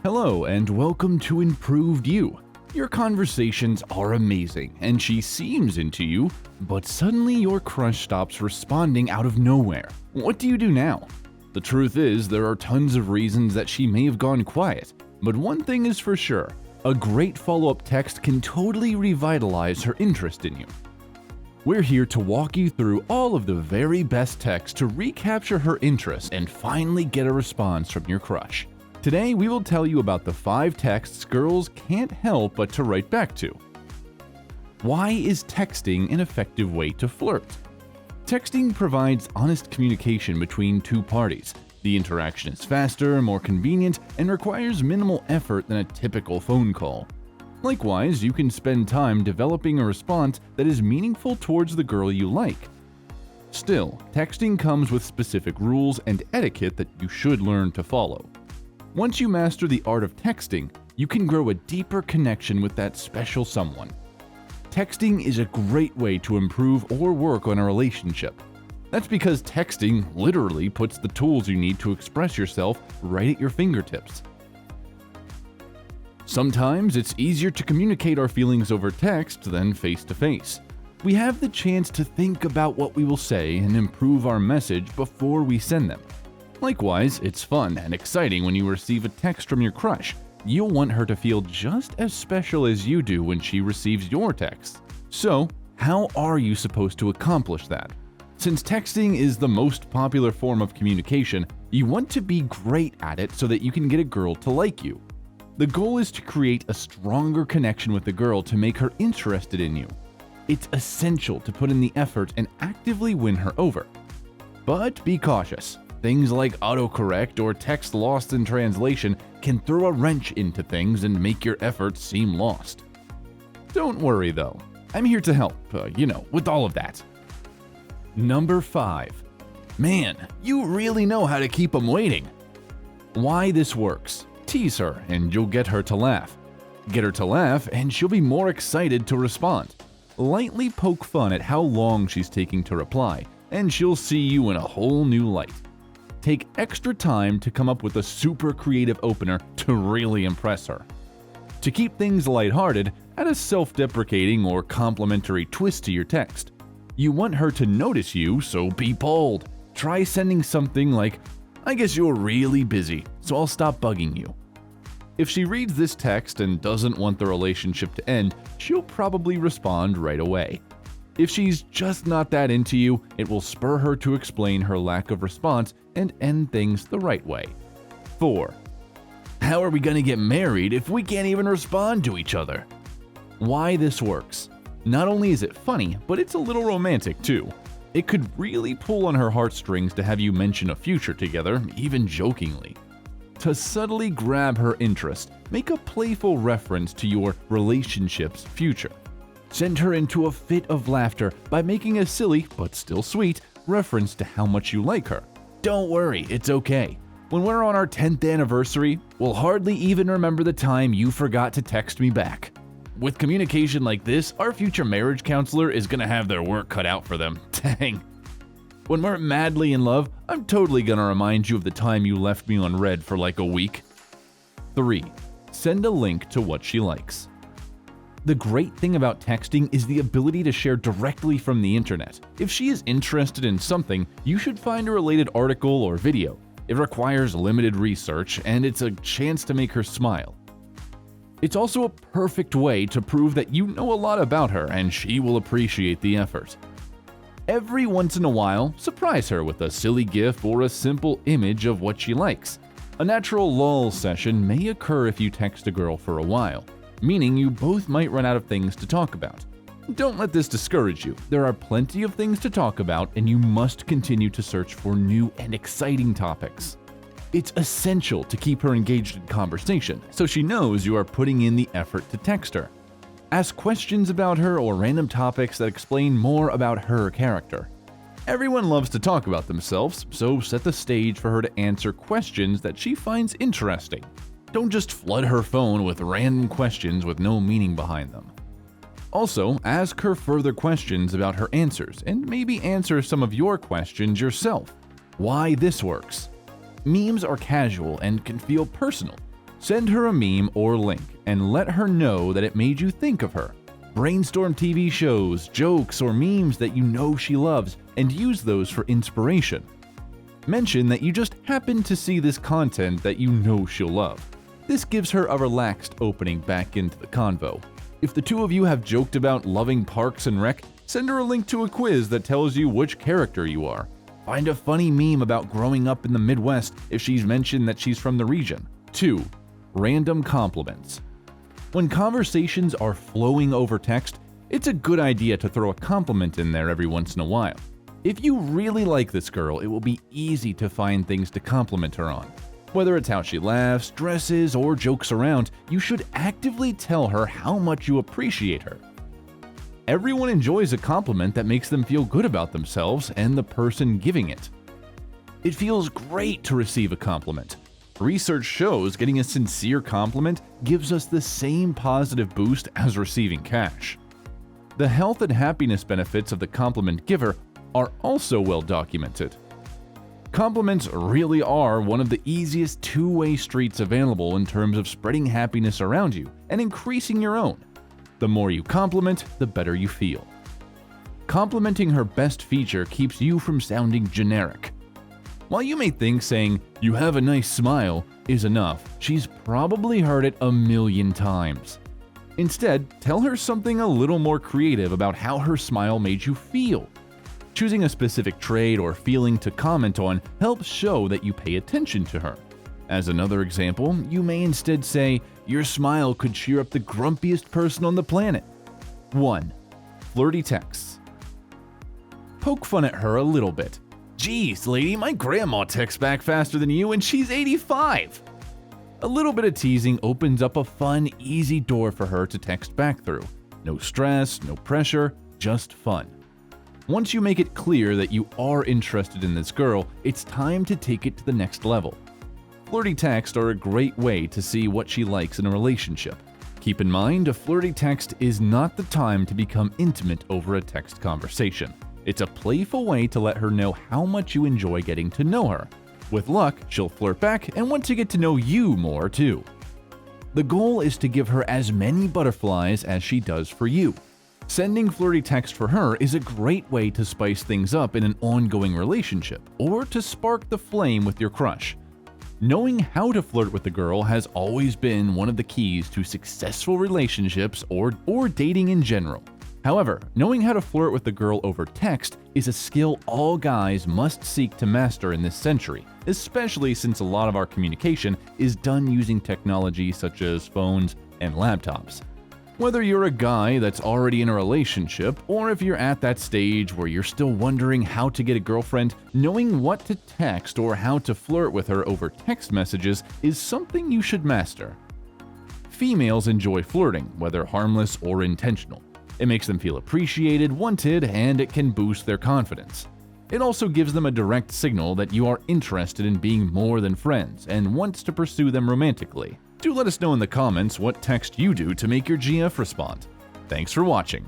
Hello and welcome to Improved You. Your conversations are amazing and she seems into you, but suddenly your crush stops responding out of nowhere. What do you do now? The truth is, there are tons of reasons that she may have gone quiet, but one thing is for sure, a great follow-up text can totally revitalize her interest in you. We're here to walk you through all of the very best texts to recapture her interest and finally get a response from your crush. Today, we will tell you about the 5 texts girls can't help but to write back to. Why is texting an effective way to flirt? Texting provides honest communication between two parties. The interaction is faster, more convenient, and requires minimal effort than a typical phone call. Likewise, you can spend time developing a response that is meaningful towards the girl you like. Still, texting comes with specific rules and etiquette that you should learn to follow. Once you master the art of texting, you can grow a deeper connection with that special someone. Texting is a great way to improve or work on a relationship. That's because texting literally puts the tools you need to express yourself right at your fingertips. Sometimes it's easier to communicate our feelings over text than face-to-face. We have the chance to think about what we will say and improve our message before we send them. Likewise, it's fun and exciting when you receive a text from your crush. You'll want her to feel just as special as you do when she receives your text. So, how are you supposed to accomplish that? Since texting is the most popular form of communication, you want to be great at it so that you can get a girl to like you. The goal is to create a stronger connection with the girl to make her interested in you. It's essential to put in the effort and actively win her over. But be cautious. Things like autocorrect or text lost in translation can throw a wrench into things and make your efforts seem lost. Don't worry though, I'm here to help, with all of that. Number 5. Man, you really know how to keep them waiting. Why this works. Tease her and you'll get her to laugh. Get her to laugh and she'll be more excited to respond. Lightly poke fun at how long she's taking to reply, and she'll see you in a whole new light. Take extra time to come up with a super creative opener to really impress her. To keep things lighthearted, add a self-deprecating or complimentary twist to your text. You want her to notice you, so be bold. Try sending something like, "I guess you're really busy, so I'll stop bugging you." If she reads this text and doesn't want the relationship to end, she'll probably respond right away. If she's just not that into you, it will spur her to explain her lack of response and end things the right way. 4. How are we going to get married if we can't even respond to each other? Why this works. Not only is it funny, but it's a little romantic too. It could really pull on her heartstrings to have you mention a future together, even jokingly. To subtly grab her interest, make a playful reference to your relationship's future. Send her into a fit of laughter by making a silly, but still sweet, reference to how much you like her. Don't worry, it's okay. When we're on our 10th anniversary, we'll hardly even remember the time you forgot to text me back. With communication like this, our future marriage counselor is gonna have their work cut out for them. Dang. When we're madly in love, I'm totally gonna remind you of the time you left me on red for like a week. 3. Send a link to what she likes. The great thing about texting is the ability to share directly from the internet. If she is interested in something, you should find a related article or video. It requires limited research, and it's a chance to make her smile. It's also a perfect way to prove that you know a lot about her and she will appreciate the effort. Every once in a while, surprise her with a silly gif or a simple image of what she likes. A natural lull session may occur if you text a girl for a while, meaning you both might run out of things to talk about. Don't let this discourage you. There are plenty of things to talk about, and you must continue to search for new and exciting topics. It's essential to keep her engaged in conversation, so she knows you are putting in the effort to text her. Ask questions about her or random topics that explain more about her character. Everyone loves to talk about themselves, so set the stage for her to answer questions that she finds interesting. Don't just flood her phone with random questions with no meaning behind them. Also, ask her further questions about her answers, and maybe answer some of your questions yourself. Why this works. Memes are casual and can feel personal, Send her a meme or link and let her know that it made you think of her. Brainstorm TV shows, jokes, or memes that you know she loves and use those for inspiration. Mention that you just happened to see this content that you know she'll love. This gives her a relaxed opening back into the convo. If the two of you have joked about loving Parks and Rec, send her a link to a quiz that tells you which character you are. Find a funny meme about growing up in the Midwest if she's mentioned that she's from the region. 2. Random compliments. When conversations are flowing over text, it's a good idea to throw a compliment in there every once in a while. If you really like this girl, it will be easy to find things to compliment her on. Whether it's how she laughs, dresses, or jokes around, you should actively tell her how much you appreciate her. Everyone enjoys a compliment that makes them feel good about themselves and the person giving it. It feels great to receive a compliment. Research shows getting a sincere compliment gives us the same positive boost as receiving cash. The health and happiness benefits of the compliment giver are also well documented. Compliments really are one of the easiest two-way streets available in terms of spreading happiness around you and increasing your own. The more you compliment, the better you feel. Complimenting her best feature keeps you from sounding generic. While you may think saying, "You have a nice smile," is enough, she's probably heard it a million times. Instead, tell her something a little more creative about how her smile made you feel. Choosing a specific trait or feeling to comment on helps show that you pay attention to her. As another example, you may instead say, "Your smile could cheer up the grumpiest person on the planet." 1. Flirty texts. Poke fun at her a little bit. "Geez, lady, my grandma texts back faster than you and she's 85. A little bit of teasing opens up a fun, easy door for her to text back through. No stress, no pressure, just fun. Once you make it clear that you are interested in this girl, it's time to take it to the next level. Flirty texts are a great way to see what she likes in a relationship. Keep in mind, a flirty text is not the time to become intimate over a text conversation. It's a playful way to let her know how much you enjoy getting to know her. With luck, she'll flirt back and want to get to know you more too. The goal is to give her as many butterflies as she does for you. Sending flirty text for her is a great way to spice things up in an ongoing relationship or to spark the flame with your crush. Knowing how to flirt with a girl has always been one of the keys to successful relationships or dating in general. However, knowing how to flirt with a girl over text is a skill all guys must seek to master in this century, especially since a lot of our communication is done using technology such as phones and laptops. Whether you're a guy that's already in a relationship, or if you're at that stage where you're still wondering how to get a girlfriend, knowing what to text or how to flirt with her over text messages is something you should master. Females enjoy flirting, whether harmless or intentional. It makes them feel appreciated, wanted, and it can boost their confidence. It also gives them a direct signal that you are interested in being more than friends and wants to pursue them romantically. Do let us know in the comments what text you do to make your GF respond. Thanks for watching.